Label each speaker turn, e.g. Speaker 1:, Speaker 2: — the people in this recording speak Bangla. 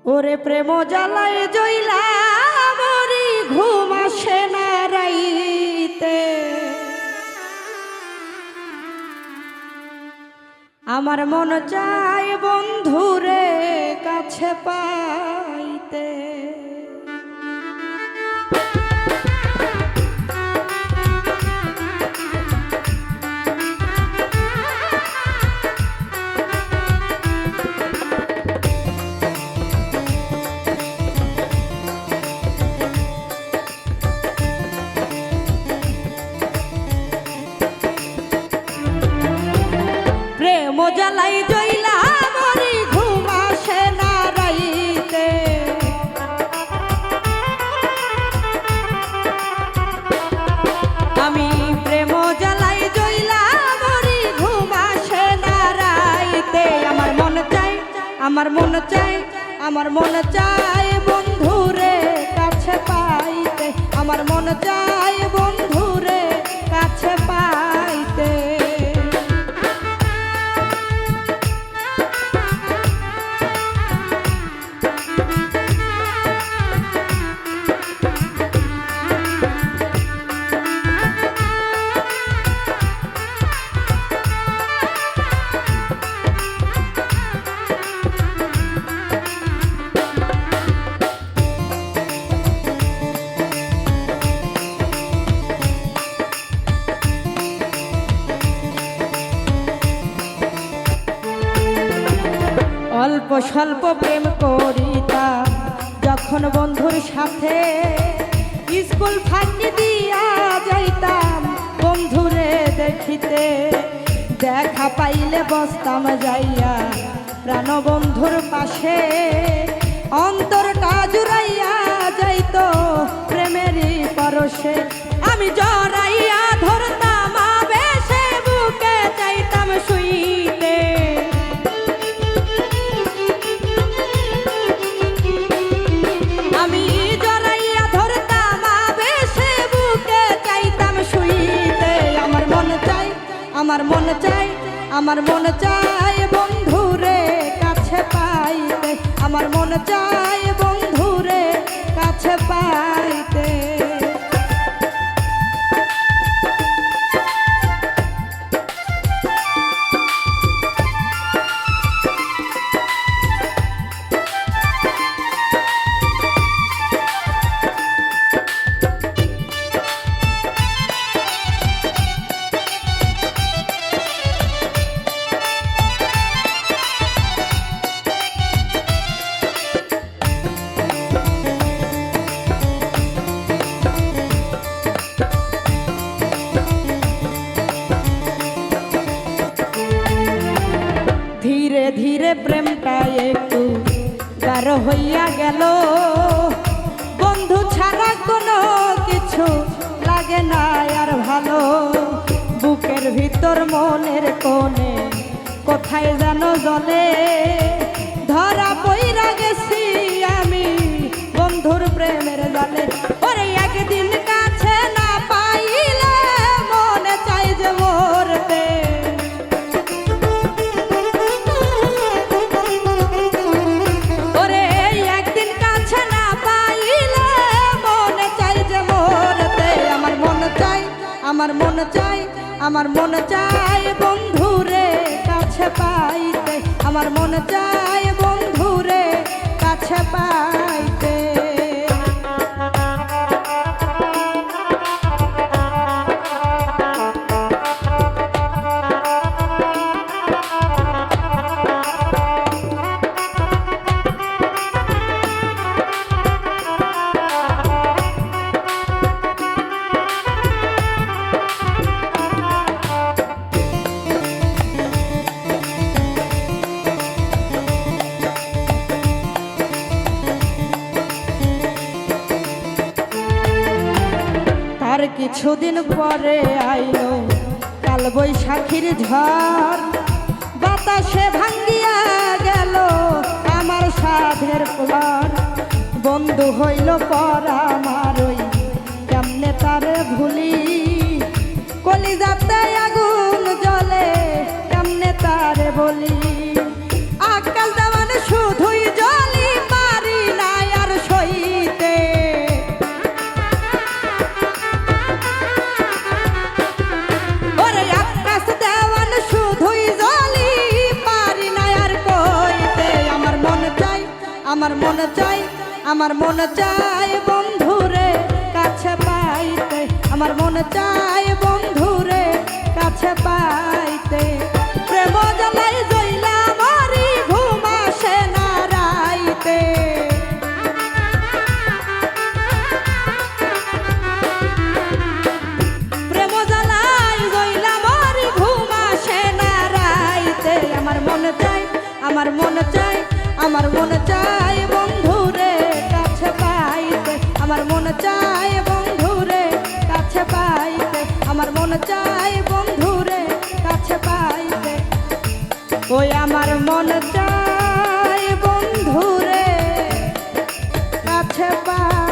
Speaker 1: ওরে প্রেম জ্বালায় জইলা মরি ঘুম আসে না রাইতে, আমার মন চায় বন্ধুরে কাছে পাইতে। প্রেম জ্বালাই জইলা মরি ঘুম আসে না রাইতে, আমি প্রেম জ্বালাই জইলা মরি ঘুম আসে না রাইতে। আমার মন চাই, আমার মন চাই, আমার মন চাই বন্ধুরে কাছে পাইতে, আমার মন চাই বন্ধুরে কাছে পাইতে। অল্প স্বল্প প্রেম করিতাম যখন বন্ধুর সাথে, স্কুল ফাঁকি দিয়া যাইতাম বন্ধুরে দেখিতে, দেখা পাইলে বসতাম যাইয়া প্রাণ বন্ধুর পাশে, অন্তরটা জুড়াইয়া যাইত প্রেমেরই পরশে, আমি জড়াইয়া ধরতাম আবেশে বুকে চাইতাম শুইতে। আমার মন চাই, আমার মন চাই বন্ধুরে কাছে পাইতে, আমার মন চাই বন্ধুরে কাছে পাইতে। ধীরে ধীরে প্রেমটা একটু গাঢ় হইয়া গেল, বন্ধু ছাড়া কোনো কিছু লাগে না আর ভালো, বুকের ভিতর মনের কোণে কোথায় যেন জ্বলে, ধরা পইরা গেছি আমি বন্ধুর প্রেমের জালে। ওরে একদিন কাছে না পাইলে মনে চাই যে মরতে, আমার মন চাই, আমার মন চাই বন্ধুরে কাছে পাইতে, আমার মন চাই বন্ধুরে কাছে পাইতে। আর কিছুদিন পরে আইলো কাল বৈশাখীর ঝড়, বাতাসে ভাঙ্গিয়া গেল আমার সাধের কুমার, বন্ধু হইল পর আমার ওই কেমনে তারে ভুলি, কলিজাতে আগুন জ্বলে কেমনে তারে বলি, আকাল দেওয়ান শুধুই জলি মার আমার মন চাই, আমার মন চাই বন্ধুরে কাছে পাইতে, আমার মন চাই বন্ধুরে কাছে পাইতে। প্রেম জ্বালাই জইলা মরি ঘুম আসে না রাইতে, প্রেম জ্বালাই জইলা মরি ঘুম আসে না রাইতে। আমার মন চাই, আমার মন চাই, আমার মন চাই বন্ধুরে কাছে পাইতে, আমার মন চাই বন্ধুরে কাছে পাইতে, আমার মন চাই বন্ধুরে কাছে পাইতে। ওই আমার মন চাই বন্ধুরে কাছে পাইতে।